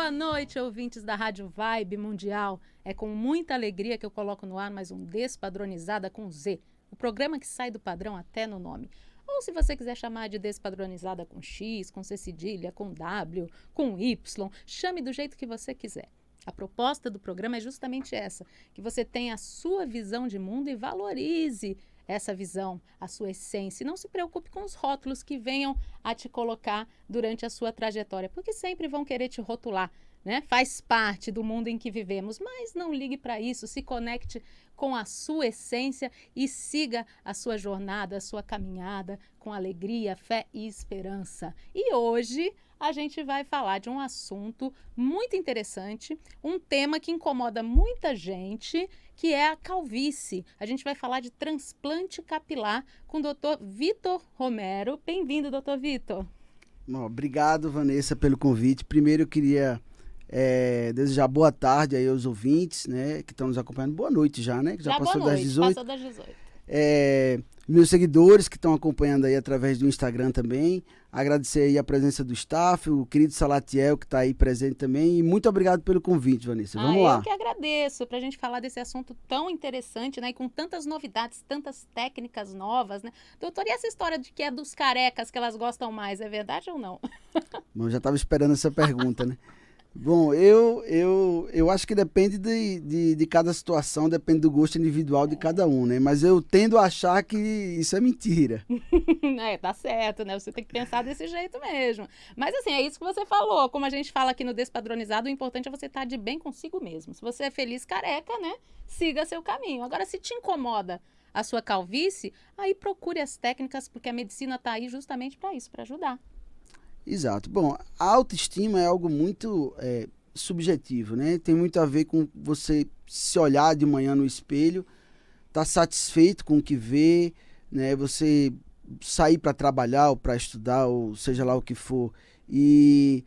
Boa noite, ouvintes da Rádio Vibe Mundial. É com muita alegria que eu coloco no ar mais um Despadronizada com Z, o programa que sai do padrão até no nome. Ou se você quiser chamar de Despadronizada com X, com C cedilha, com W, com Y, chame do jeito que você quiser. A proposta do programa é justamente essa, que você tenha a sua visão de mundo e valorize essa visão, a sua essência. E não se preocupe com os rótulos que venham a te colocar durante a sua trajetória, porque sempre vão querer te rotular, né? Faz parte do mundo em que vivemos, mas não ligue para isso, se conecte com a sua essência e siga a sua jornada, a sua caminhada com alegria, fé e esperança. E hoje a gente vai falar de um assunto muito interessante, um tema que incomoda muita gente, que é a calvície. A gente vai falar de transplante capilar com o Dr. Vitor Romero. Bem-vindo, Dr. Vitor. Obrigado, Vanessa, pelo convite. Primeiro eu queria desejar boa tarde aí aos ouvintes, né, que estão nos acompanhando. Boa noite já, né? Que já passou boa noite, das 18. Passou das 18. Meus seguidores que estão acompanhando aí através do Instagram também. Agradecer aí a presença do staff, o querido Salatiel que está aí presente também. E muito obrigado pelo convite, Vanessa. Vamos lá. Eu que agradeço para a gente falar desse assunto tão interessante, né? E com tantas novidades, tantas técnicas novas, né? Doutor, e essa história de que é dos carecas que elas gostam mais, é verdade ou não? Bom, já estava esperando essa pergunta, né? Bom, eu acho que depende de cada situação, depende do gosto individual de cada um, né? Mas eu tendo a achar que isso é mentira. Tá certo, né? Você tem que pensar desse jeito mesmo. Mas assim, é isso que você falou. Como a gente fala aqui no Despadronizado, o importante é você estar de bem consigo mesmo. Se você é feliz careca, né? Siga seu caminho. Agora, se te incomoda a sua calvície, aí procure as técnicas, porque a medicina está aí justamente para isso, para ajudar. Exato. Bom, a autoestima é algo muito subjetivo, né? Tem muito a ver com você se olhar de manhã no espelho, estar satisfeito com o que vê, né? Você sair para trabalhar ou para estudar, ou seja lá o que for, e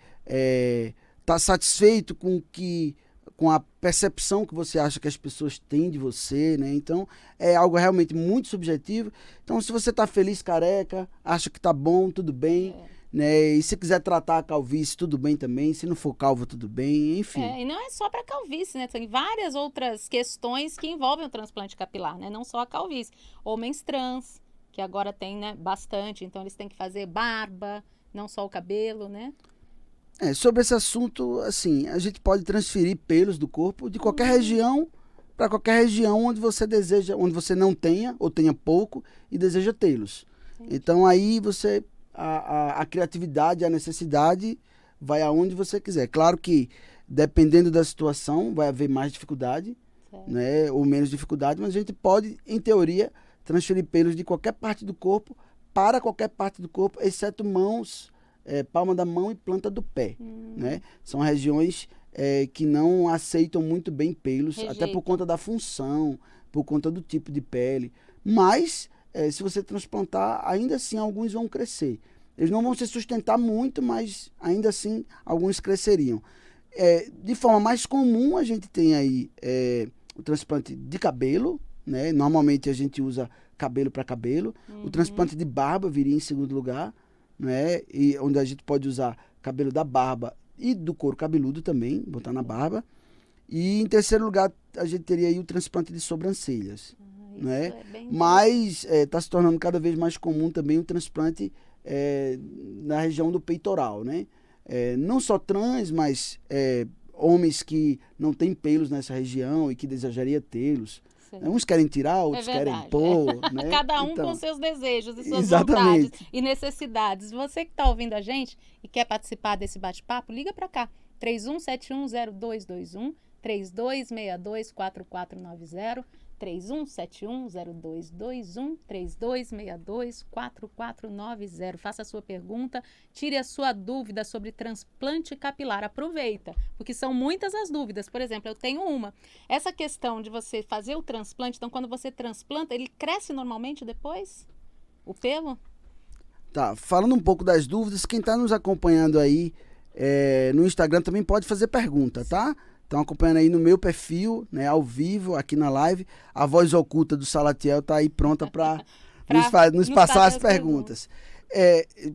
estar satisfeito com a percepção que você acha que as pessoas têm de você, né? Então, é algo realmente muito subjetivo. Então, se você está feliz careca, acha que está bom, tudo bem. Né? E se quiser tratar a calvície, tudo bem também. Se não for calvo, tudo bem, enfim. E não é só para calvície, né? Tem várias outras questões que envolvem o transplante capilar, né? Não só a calvície. Homens trans, que agora tem, né, bastante, então eles têm que fazer barba, não só o cabelo, né? Sobre esse assunto, assim, a gente pode transferir pelos do corpo de qualquer região para qualquer região onde você deseja, onde você não tenha ou tenha pouco e deseja tê-los. Então aí você... A criatividade, a necessidade vai aonde você quiser. Claro que, dependendo da situação, vai haver mais dificuldade, né, ou menos dificuldade, mas a gente pode, em teoria, transferir pelos de qualquer parte do corpo para qualquer parte do corpo, exceto mãos, palma da mão e planta do pé. Né? São regiões que não aceitam muito bem pelos, até por conta da função, por conta do tipo de pele. Mas... se você transplantar, ainda assim alguns vão crescer. Eles não vão se sustentar muito, mas ainda assim alguns cresceriam. De forma mais comum, a gente tem aí o transplante de cabelo, né? Normalmente a gente usa cabelo para cabelo. O transplante de barba viria em segundo lugar, né? E onde a gente pode usar cabelo da barba e do couro cabeludo também, botar na barba. E em terceiro lugar, a gente teria aí o transplante de sobrancelhas. Né? Mas está se tornando cada vez mais comum também o transplante na região do peitoral, né? Não só trans, mas homens que não têm pelos nessa região e que desejaria tê-los. Uns querem tirar, outros querem pôr. Né? Cada um com seus desejos e suas vontades e necessidades. Você que está ouvindo a gente e quer participar desse bate-papo, liga para cá. 31710221, 32624490. 31710221, 32624490. Faça a sua pergunta, tire a sua dúvida sobre transplante capilar. Aproveita, porque são muitas as dúvidas. Por exemplo, eu tenho uma. Essa questão de você fazer o transplante, então quando você transplanta, ele cresce normalmente depois? O pelo? Tá, falando um pouco das dúvidas, quem está nos acompanhando aí no Instagram também pode fazer pergunta, tá? Estão acompanhando aí no meu perfil, né, ao vivo, aqui na live. A voz oculta do Salatiel está aí pronta para nos passar as perguntas.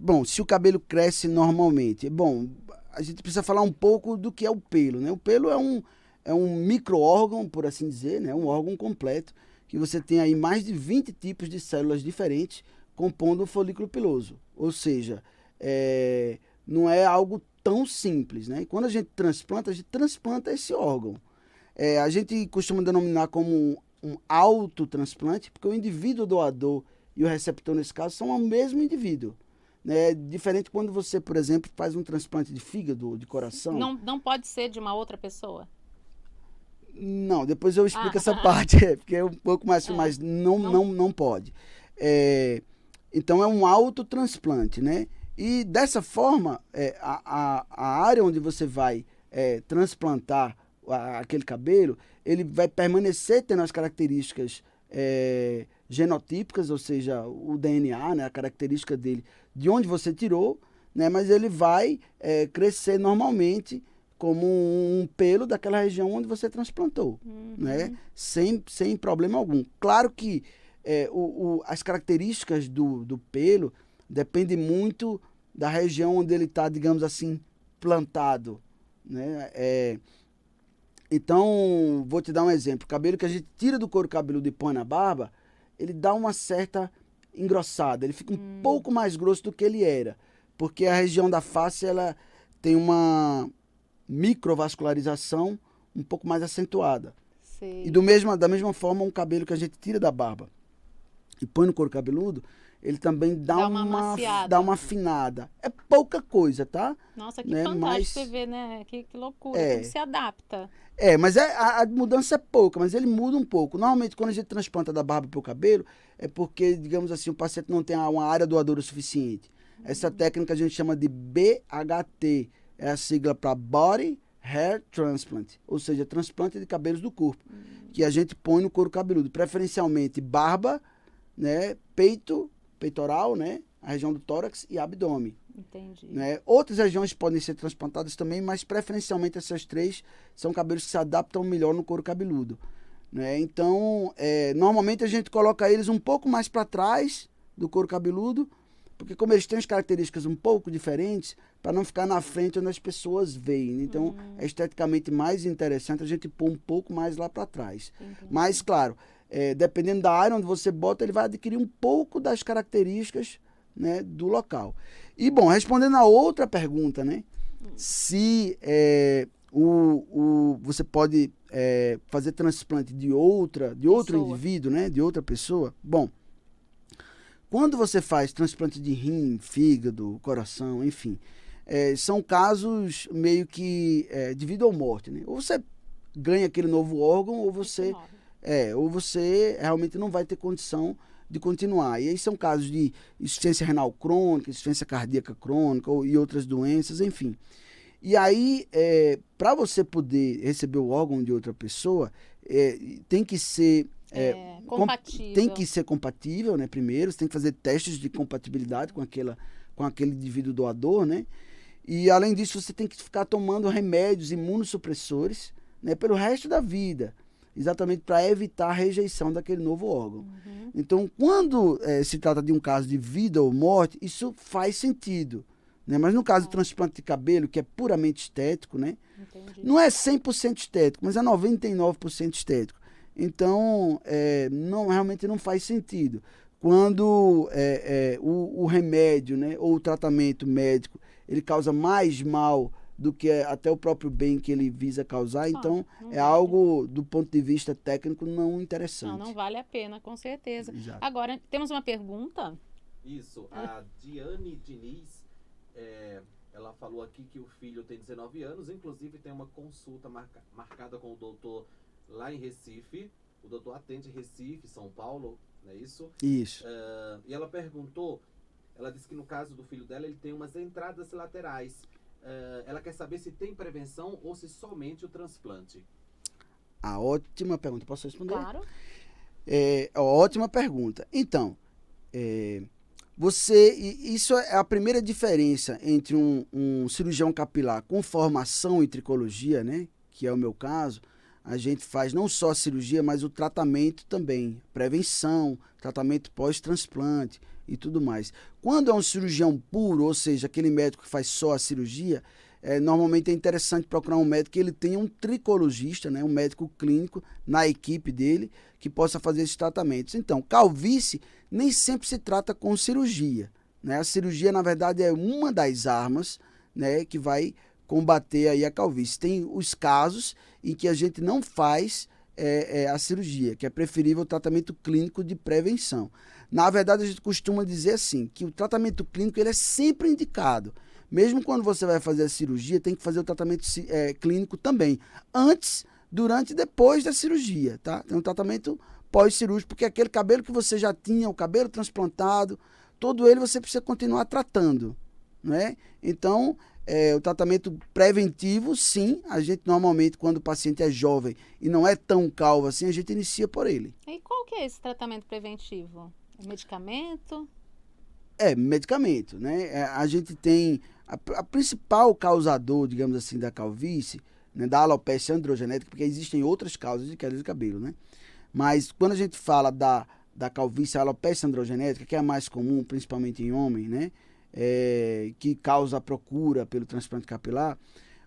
Bom, se o cabelo cresce normalmente. Bom, a gente precisa falar um pouco do que é o pelo, né? O pelo é um micro-órgão, por assim dizer, né? Um órgão completo, que você tem aí mais de 20 tipos de células diferentes compondo o folículo piloso. Ou seja, não é algo tão simples, né? E quando a gente transplanta esse órgão. A gente costuma denominar como um autotransplante, porque o indivíduo doador e o receptor, nesse caso, são o mesmo indivíduo. Né? Diferente quando você, por exemplo, faz um transplante de fígado, de coração. Não pode ser de uma outra pessoa? Não, depois eu explico essa parte, porque é um pouco mais, mas não pode. Então é um autotransplante, né? E dessa forma, a área onde você vai transplantar aquele cabelo, ele vai permanecer tendo as características genotípicas, ou seja, o DNA, né, a característica dele, de onde você tirou, né, mas ele vai crescer normalmente como um pelo daquela região onde você transplantou, né, sem problema algum. Claro que as características do pelo dependem muito da região onde ele está, digamos assim, plantado, né? Então, vou te dar um exemplo. O cabelo que a gente tira do couro cabeludo e põe na barba, ele dá uma certa engrossada. Ele fica um pouco mais grosso do que ele era. Porque a região da face, ela tem uma microvascularização um pouco mais acentuada. Sei. E da mesma forma, um cabelo que a gente tira da barba e põe no couro cabeludo, ele também dá uma afinada. É pouca coisa, tá? Nossa, que né? fantástico você ver, né? Que loucura, como se adapta. Mas a mudança é pouca, mas ele muda um pouco. Normalmente, quando a gente transplanta da barba para o cabelo, é porque, digamos assim, o paciente não tem uma área doadora suficiente. Essa técnica a gente chama de BHT, é a sigla para Body Hair Transplant, ou seja, transplante de cabelos do corpo, que a gente põe no couro cabeludo, preferencialmente barba, né, peitoral, né, a região do tórax e abdômen. Entendi. Né? Outras regiões podem ser transplantadas também, mas preferencialmente essas três são cabelos que se adaptam melhor no couro cabeludo. Né? Então, normalmente a gente coloca eles um pouco mais para trás do couro cabeludo, porque como eles têm as características um pouco diferentes, para não ficar na frente onde as pessoas veem. Então, é esteticamente mais interessante a gente pôr um pouco mais lá para trás. Entendi. Mas, claro, dependendo da área onde você bota, ele vai adquirir um pouco das características, né, do local. E, bom, respondendo a outra pergunta, né, se você pode fazer transplante de outro indivíduo, né, de outra pessoa, bom, quando você faz transplante de rim, fígado, coração, enfim, são casos meio que de vida ou morte, né? Ou você ganha aquele novo órgão, ou você realmente não vai ter condição de continuar. E aí são casos de insuficiência renal crônica, insuficiência cardíaca crônica e outras doenças, enfim. E aí, para você poder receber o órgão de outra pessoa, tem que ser compatível. Tem que ser compatível, né? Primeiro, você tem que fazer testes de compatibilidade com aquele indivíduo doador, né? E além disso, você tem que ficar tomando remédios imunossupressores, né, pelo resto da vida, exatamente para evitar a rejeição daquele novo órgão. Então, quando se trata de um caso de vida ou morte, isso faz sentido. Né? Mas no caso do transplante de cabelo, que é puramente estético, né? Não é 100% estético, mas é 99% estético. Então, realmente não faz sentido. Quando o remédio, né, ou o tratamento médico, ele causa mais mal do que até o próprio bem que ele visa causar, então vale. Algo, do ponto de vista técnico, não interessante. Não vale a pena, com certeza. Exato. Agora, temos uma pergunta? Isso, a Diane Diniz, ela falou aqui que o filho tem 19 anos, inclusive tem uma consulta marcada com o doutor lá em Recife. O doutor atende Recife, São Paulo, não é isso? Isso. E ela perguntou, ela disse que no caso do filho dela, ele tem umas entradas laterais. Ela quer saber se tem prevenção ou se somente o transplante. Ótima pergunta. Posso responder? Claro. Ótima pergunta. Então, isso é a primeira diferença entre um cirurgião capilar com formação em tricologia, né, que é o meu caso. A gente faz não só a cirurgia, mas o tratamento também, prevenção, tratamento pós-transplante e tudo mais. Quando é um cirurgião puro, ou seja, aquele médico que faz só a cirurgia, Normalmente é interessante procurar um médico que ele tenha um tricologista, né, um médico clínico na equipe dele, que possa fazer esses tratamentos. Então, calvície nem sempre se trata com cirurgia, né? A cirurgia, na verdade, é uma das armas, né, que vai combater aí a calvície. Tem os casos em que a gente não faz a cirurgia, que é preferível o tratamento clínico de prevenção. Na verdade, a gente costuma dizer assim, que o tratamento clínico ele é sempre indicado. Mesmo quando você vai fazer a cirurgia, tem que fazer o tratamento clínico também. Antes, durante e depois da cirurgia, tá? Tem um tratamento pós-cirúrgico, porque aquele cabelo que você já tinha, o cabelo transplantado, todo ele você precisa continuar tratando, né? Então, o tratamento preventivo, sim, a gente normalmente, quando o paciente é jovem e não é tão calvo assim, a gente inicia por ele. E qual que é esse tratamento preventivo? É medicamento? Medicamento, né? A gente tem a principal causador, digamos assim, da calvície, né, da alopecia androgenética, porque existem outras causas de queda de cabelo, né? Mas quando a gente fala da calvície, a alopecia androgenética, que é a mais comum, principalmente em homem, né? Que causa a procura pelo transplante capilar,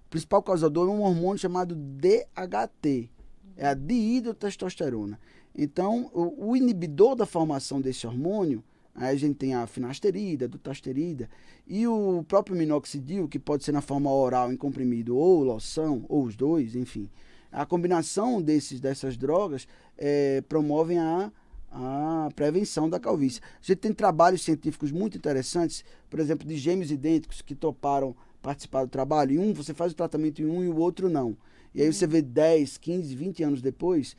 o principal causador é um hormônio chamado DHT, é a dihidrotestosterona. Então, o inibidor da formação desse hormônio, aí a gente tem a finasterida, a dutasterida e o próprio minoxidil, que pode ser na forma oral em comprimido ou loção, ou os dois, enfim. A combinação dessas drogas promovem a prevenção da calvície. A gente tem trabalhos científicos muito interessantes, por exemplo, de gêmeos idênticos que toparam participar do trabalho, e você faz o tratamento em um e o outro não. E aí você vê 10, 15, 20 anos depois,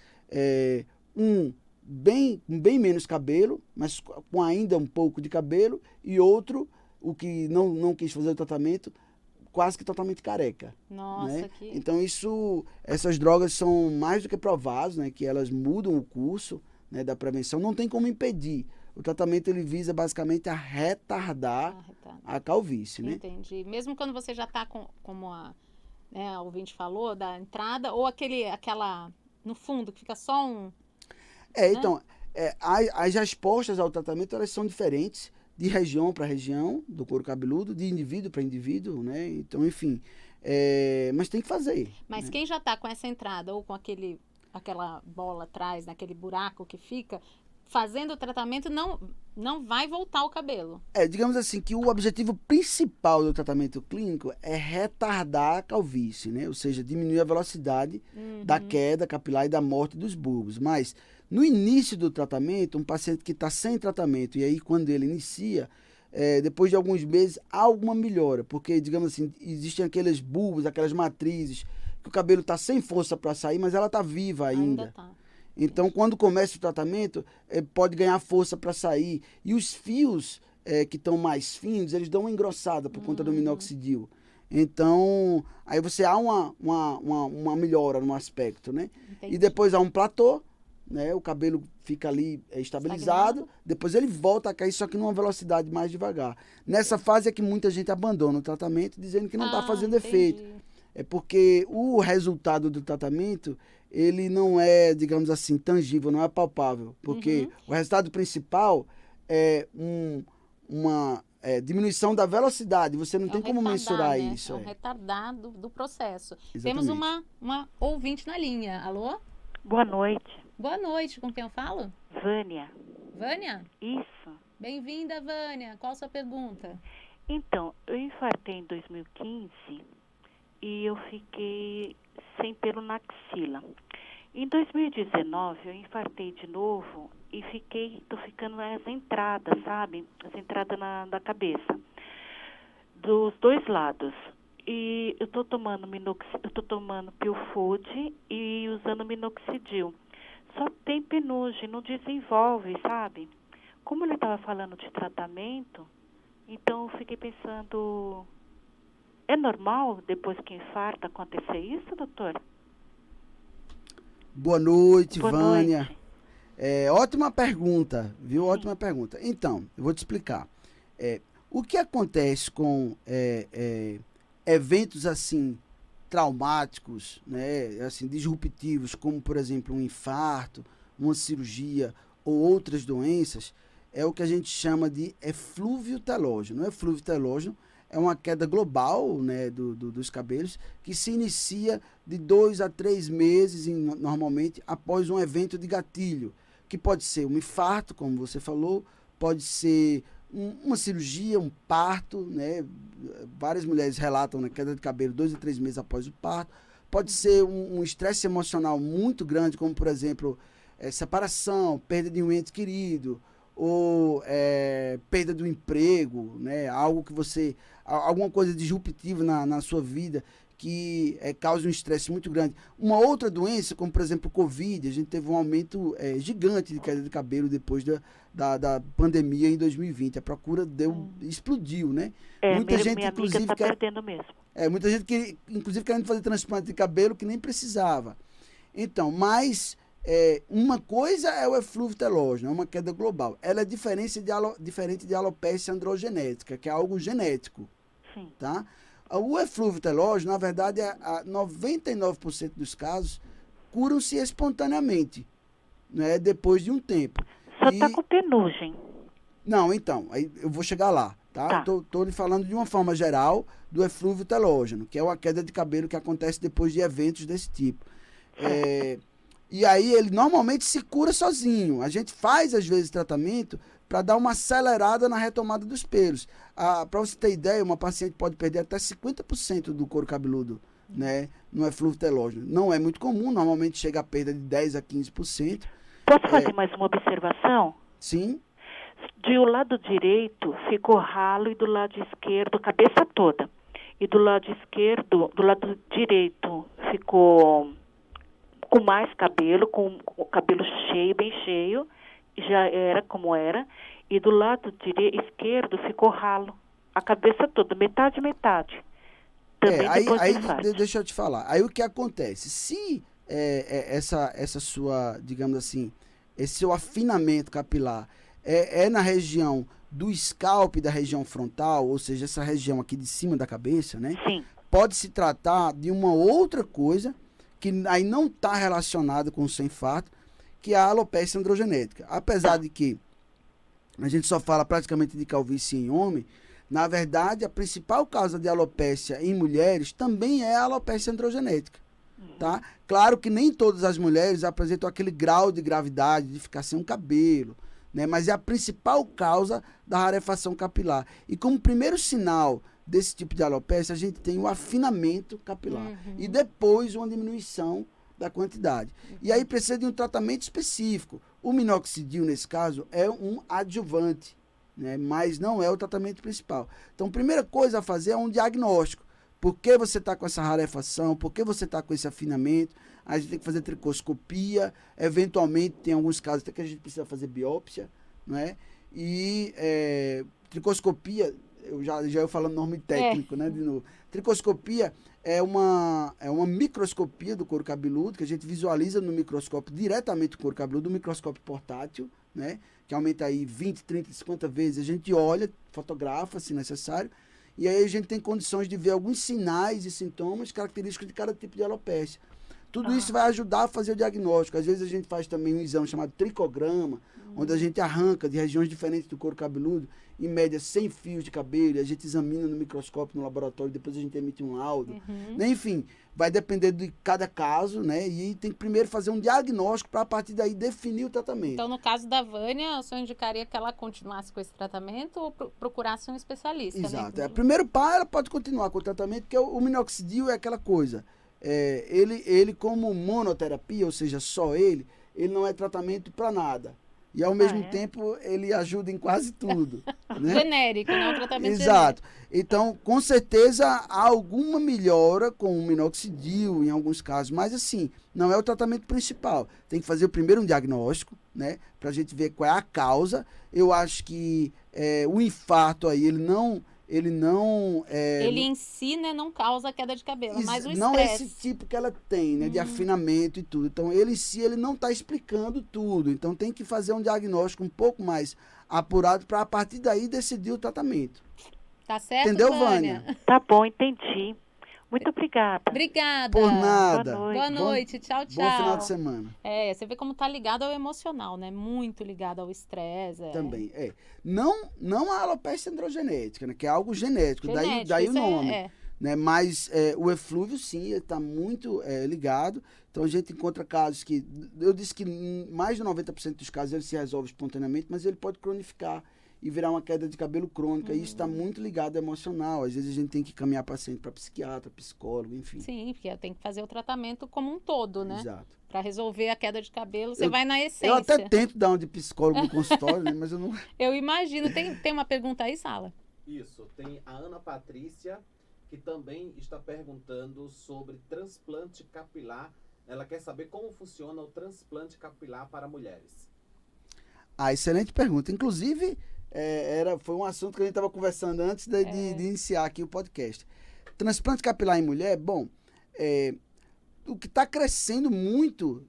bem menos cabelo, mas com ainda um pouco de cabelo, e outro, o que não quis fazer o tratamento, quase que totalmente careca. Nossa, né? que... Então essas drogas são mais do que provadas, né, que elas mudam o curso, né, da prevenção, não tem como impedir. O tratamento ele visa basicamente a retardar a calvície. Né? Entendi. Mesmo quando você já está como a ouvinte falou, da entrada, ou aquela no fundo, que fica só um... Então, as respostas ao tratamento elas são diferentes de região para região do couro cabeludo, de indivíduo para indivíduo, né? Então, enfim, mas tem que fazer. Mas né? Quem já está com essa entrada ou com aquela bola atrás, naquele buraco que fica, fazendo o tratamento, não vai voltar o cabelo. Digamos assim, que o objetivo principal do tratamento clínico é retardar a calvície, né? Ou seja, diminuir a velocidade da queda capilar e da morte dos bulbos. Mas, no início do tratamento, um paciente que está sem tratamento, e aí quando ele inicia, depois de alguns meses, há alguma melhora. Porque, digamos assim, existem aqueles bulbos, aquelas matrizes, que o cabelo está sem força para sair, mas ela está viva ainda. Ainda tá. Então, quando começa o tratamento, pode ganhar força para sair. E os fios que estão mais finos, eles dão uma engrossada por conta do minoxidil. Então, aí você há uma melhora no aspecto, né? Entendi. E depois há um platô, né? O cabelo fica ali estabilizado, depois ele volta a cair, só que numa velocidade mais devagar. Nessa fase é que muita gente abandona o tratamento, dizendo que não está fazendo efeito. É porque o resultado do tratamento, ele não é, digamos assim, tangível, não é palpável. Porque o resultado principal é uma diminuição da velocidade. Você não tem como mensurar isso. É um retardar do processo. Exatamente. Temos uma ouvinte na linha. Alô? Boa noite. Boa noite. Com quem eu falo? Vânia. Vânia? Isso. Bem-vinda, Vânia. Qual a sua pergunta? Então, eu infartei em 2015 e eu fiquei sem pelo na axila. Em 2019, eu infartei de novo e tô ficando nas entradas, sabe? As entradas da cabeça, dos dois lados. E eu tô tomando Pillfood e usando minoxidil. Só tem penugem, não desenvolve, sabe? Como ele estava falando de tratamento, então eu fiquei pensando... É normal, depois que infarta, acontecer isso, doutor? Boa noite, Boa Vânia. noite. Ótima pergunta, viu? Sim. Ótima pergunta. Então, eu vou te explicar. O que acontece com eventos assim, traumáticos, né? Assim, disruptivos, como, por exemplo, um infarto, uma cirurgia ou outras doenças, é o que a gente chama de eflúvio telógeno. Eflúvio telógeno é uma queda global, né, dos cabelos, que se inicia de 2 a 3 meses, normalmente, após um evento de gatilho, que pode ser um infarto, como você falou, pode ser uma cirurgia, um parto, né? Várias mulheres relatam na queda de cabelo 2 a 3 meses após o parto. Pode ser um estresse emocional muito grande, como, por exemplo, separação, perda de um ente querido, ou perda do emprego, né? Algo que alguma coisa disruptiva na sua vida que causa um estresse muito grande. Uma outra doença, como por exemplo o Covid, a gente teve um aumento gigante de queda de cabelo depois da pandemia em 2020. A procura explodiu, né? Muita gente, minha inclusive, amiga tá perdendo mesmo. Muita gente que, inclusive, querendo fazer transplante de cabelo que nem precisava. Então, mas uma coisa é o eflúvio telógeno, é uma queda global. Ela é diferente de alopecia androgenética, que é algo genético. Sim. Tá? O eflúvio telógeno, na verdade, 99% dos casos curam-se espontaneamente, né, depois de um tempo. Só tá com penugem. Não, então, aí eu vou chegar lá, tá? Tô lhe falando de uma forma geral do eflúvio telógeno, que é uma queda de cabelo que acontece depois de eventos desse tipo. E aí ele normalmente se cura sozinho. A gente faz, às vezes, tratamento para dar uma acelerada na retomada dos pelos. Para você ter ideia, uma paciente pode perder até 50% do couro cabeludo, né, no eflúvio telógeno. Não é muito comum, normalmente chega a perda de 10% a 15%. Posso fazer mais uma observação? Sim. Do lado direito ficou ralo e do lado esquerdo, cabeça toda. E do lado esquerdo, do lado direito ficou com mais cabelo, com o cabelo cheio, bem cheio, já era como era. E do lado esquerdo ficou ralo, a cabeça toda, metade. Também depois do infarto. Deixa eu te falar. Aí o que acontece? Se essa sua, digamos assim, esse seu afinamento capilar na região do scalp, da região frontal, ou seja, essa região aqui de cima da cabeça, né? Sim. Pode se tratar de uma outra coisa que aí não está relacionada com o seu infarto, que é a alopecia androgenética. Apesar de que a gente só fala praticamente de calvície em homem, na verdade, a principal causa de alopecia em mulheres também é a alopecia androgenética. Tá? Claro que nem todas as mulheres apresentam aquele grau de gravidade de ficar sem um cabelo, né? Mas é a principal causa da rarefação capilar. E como primeiro sinal desse tipo de alopecia, a gente tem o afinamento capilar. E depois uma diminuição da quantidade. E aí precisa de um tratamento específico. O minoxidil, nesse caso, é um adjuvante, né? Mas não é o tratamento principal. Então, a primeira coisa a fazer é um diagnóstico. Por que você está com essa rarefação? Por que você está com esse afinamento? A gente tem que fazer tricoscopia. Eventualmente, tem alguns casos até que a gente precisa fazer biópsia, né? E tricoscopia, eu já ia falando nome técnico, né? De novo. Tricoscopia é uma microscopia do couro cabeludo, que a gente visualiza no microscópio diretamente o couro cabeludo, um microscópio portátil, né? Que aumenta aí 20, 30, 50 vezes. A gente olha, fotografa, se necessário, e aí a gente tem condições de ver alguns sinais e sintomas característicos de cada tipo de alopecia. Tudo isso vai ajudar a fazer o diagnóstico. Às vezes a gente faz também um exame chamado tricograma, onde a gente arranca de regiões diferentes do couro cabeludo, em média 100 fios de cabelo, e a gente examina no microscópio, no laboratório, depois a gente emite um laudo. Enfim, vai depender de cada caso, né? E tem que primeiro fazer um diagnóstico para a partir daí definir o tratamento. Então, no caso da Vânia, o senhor indicaria que ela continuasse com esse tratamento ou procurasse um especialista? Exato. Né? Primeiro, ela pode continuar com o tratamento, porque o minoxidil é aquela coisa. Ele como monoterapia, ou seja, só ele não é tratamento para nada. E ao mesmo tempo ele ajuda em quase tudo. Né? Genérico, não é um tratamento Exato. genérico. Então, com certeza há alguma melhora com o minoxidil em alguns casos, mas assim, não é o tratamento principal. Tem que fazer primeiro um diagnóstico, né? Pra gente ver qual é a causa. Eu acho que o infarto aí, ele em si, né, não causa queda de cabelo, mas o não é estresse. esse tipo que ela tem, né, de afinamento e tudo. Então, ele em si, ele não está explicando tudo. Então, tem que fazer um diagnóstico um pouco mais apurado para, a partir daí, decidir o tratamento. Tá certo, Entendeu, Vânia? Tá bom, entendi. Muito obrigada. Obrigada. Por nada. Boa noite. Boa noite. Tchau, tchau. Bom final de semana. Você vê como tá ligado ao emocional, né? Muito ligado ao estresse. Também, Não a alopecia androgenética, né? Que é algo genético, daí o isso nome. Né? Mas o eflúvio, sim, está muito ligado. Então, a gente encontra casos que... Eu disse que mais de 90% dos casos ele se resolve espontaneamente, mas ele pode cronificar e virar uma queda de cabelo crônica. E isso está muito ligado ao emocional. Às vezes, a gente tem que caminhar paciente para psiquiatra, psicólogo, enfim. Sim, porque tem que fazer o tratamento como um todo, né? Exato. Para resolver a queda de cabelo, você vai na essência. Eu até tento dar uma de psicólogo no consultório, né? Mas eu não... Eu imagino. Tem uma pergunta aí, Sala? Isso, tem a Ana Patrícia, que também está perguntando sobre transplante capilar. Ela quer saber como funciona o transplante capilar para mulheres. Excelente pergunta. Inclusive, foi um assunto que a gente estava conversando antes de iniciar aqui o podcast. Transplante capilar em mulher, bom, o que está crescendo muito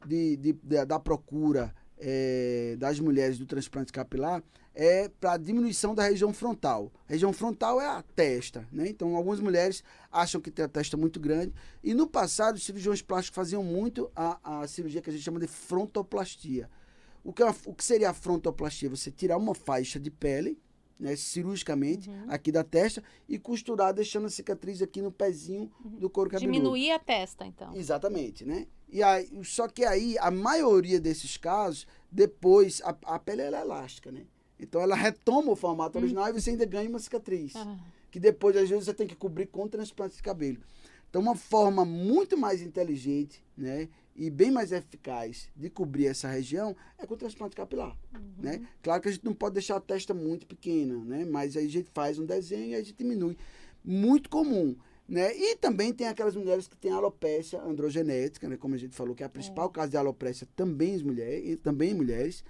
da procura das mulheres do transplante capilar é para diminuição da região frontal. A região frontal é a testa, né? Então, algumas mulheres acham que tem a testa muito grande. E no passado, os cirurgiões plásticos faziam muito a cirurgia que a gente chama de frontoplastia. O que seria a frontoplastia? Você tirar uma faixa de pele, né, cirurgicamente, aqui da testa, e costurar, deixando a cicatriz aqui no pezinho do couro cabeludo. Diminuir a testa, então. Exatamente, né? Só que aí, a maioria desses casos, depois, a pele ela é elástica, né? Então, ela retoma o formato original e você ainda ganha uma cicatriz. Que depois, às vezes, você tem que cobrir com transplante de cabelo. Então, uma forma muito mais inteligente, né, e bem mais eficaz de cobrir essa região é com o transplante capilar, né? Claro que a gente não pode deixar a testa muito pequena, né? Mas aí a gente faz um desenho e a gente diminui. Muito comum, né? E também tem aquelas mulheres que têm alopecia androgenética, né? Como a gente falou, que é a principal causa de alopecia também em mulheres.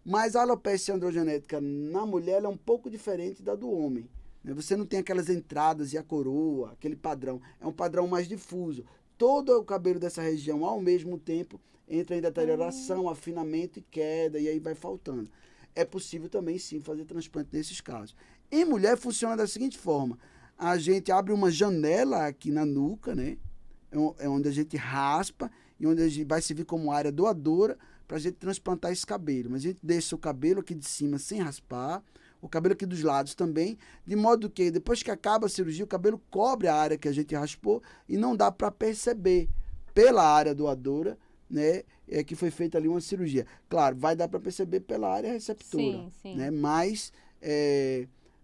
Mas a alopecia androgenética na mulher é um pouco diferente da do homem. Você não tem aquelas entradas e a coroa, aquele padrão. É um padrão mais difuso. Todo o cabelo dessa região, ao mesmo tempo, entra em deterioração, afinamento e queda, e aí vai faltando. É possível também, sim, fazer transplante nesses casos. Em mulher, funciona da seguinte forma. A gente abre uma janela aqui na nuca, né? É onde a gente raspa e onde a gente vai servir como área doadora para a gente transplantar esse cabelo. Mas a gente deixa o cabelo aqui de cima sem raspar, o cabelo aqui dos lados também, de modo que depois que acaba a cirurgia, o cabelo cobre a área que a gente raspou e não dá para perceber pela área doadora, né, que foi feita ali uma cirurgia. Claro, vai dar para perceber pela área receptora, sim. né, mas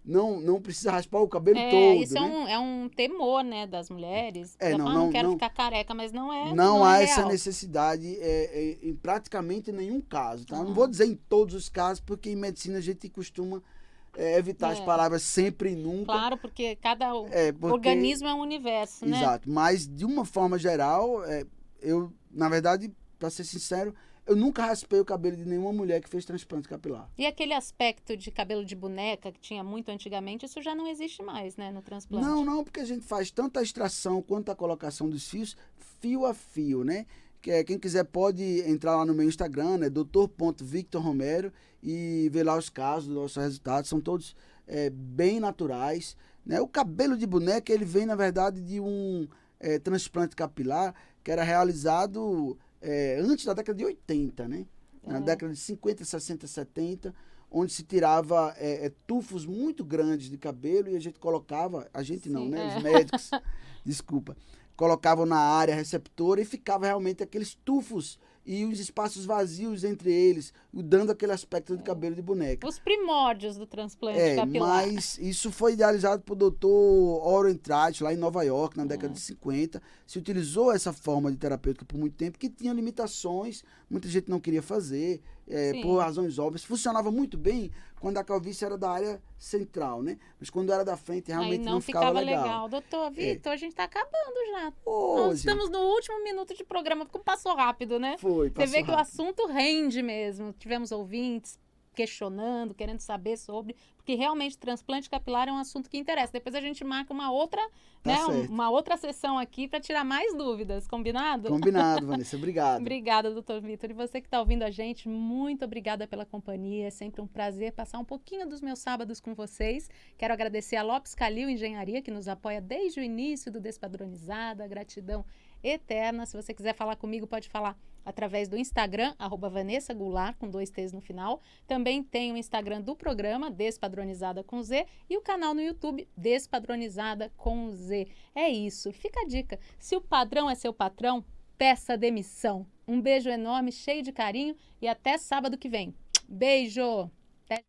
não precisa raspar o cabelo todo. Isso né? é um temor, né, das mulheres. Não quero ficar careca, mas não é. Não é há real. essa necessidade em praticamente nenhum caso. Tá? Não vou dizer em todos os casos, porque em medicina a gente costuma evitar as palavras sempre e nunca. Claro, porque cada organismo é um universo, né? Exato, mas de uma forma geral, eu, na verdade, para ser sincero, eu nunca raspei o cabelo de nenhuma mulher que fez transplante capilar. E aquele aspecto de cabelo de boneca que tinha muito antigamente, isso já não existe mais, né, no transplante? Não, porque a gente faz tanto a extração quanto a colocação dos fios, fio a fio, né? Quem quiser pode entrar lá no meu Instagram, né, dr.victorromero, e ver lá os casos dos nossos resultados, são todos bem naturais. Né? O cabelo de boneca, ele vem, na verdade, de um transplante capilar que era realizado antes da década de 80, né? Na década de 50, 60, 70, onde se tirava tufos muito grandes de cabelo e a gente colocava, os médicos, desculpa, colocavam na área receptora e ficava realmente aqueles tufos e os espaços vazios entre eles, dando aquele aspecto de cabelo de boneca. Os primórdios do transplante capilar. Mas isso foi idealizado por Dr. Orrin Traut, lá em Nova York, na década de 50. Se utilizou essa forma de terapêutica por muito tempo, que tinha limitações, muita gente não queria fazer, por razões óbvias. Funcionava muito bem quando a calvície era da área central, né? Mas quando era da frente, realmente não ficava legal. Doutor Vitor, a gente está acabando já. Nós estamos no último minuto de programa, porque passou rápido, né? Foi, Você vê que rápido. o assunto rende mesmo. Tivemos ouvintes questionando, querendo saber sobre, porque realmente transplante capilar é um assunto que interessa. Depois a gente marca uma outra, né, certo. uma outra sessão aqui para tirar mais dúvidas, combinado? Combinado, Vanessa. Obrigado. Obrigada, doutor Vitor. E você que está ouvindo a gente, muito obrigada pela companhia. É sempre um prazer passar um pouquinho dos meus sábados com vocês. Quero agradecer a Lopes Calil Engenharia, que nos apoia desde o início do Despadronizada. Gratidão eterna. Se você quiser falar comigo, pode falar através do Instagram, @Vanessa Goulart, com 2 T's no final. Também tem o Instagram do programa, Despadronizada com Z, e o canal no YouTube, Despadronizada com Z. É isso. Fica a dica. Se o padrão é seu patrão, peça demissão. Um beijo enorme, cheio de carinho, e até sábado que vem. Beijo! Até...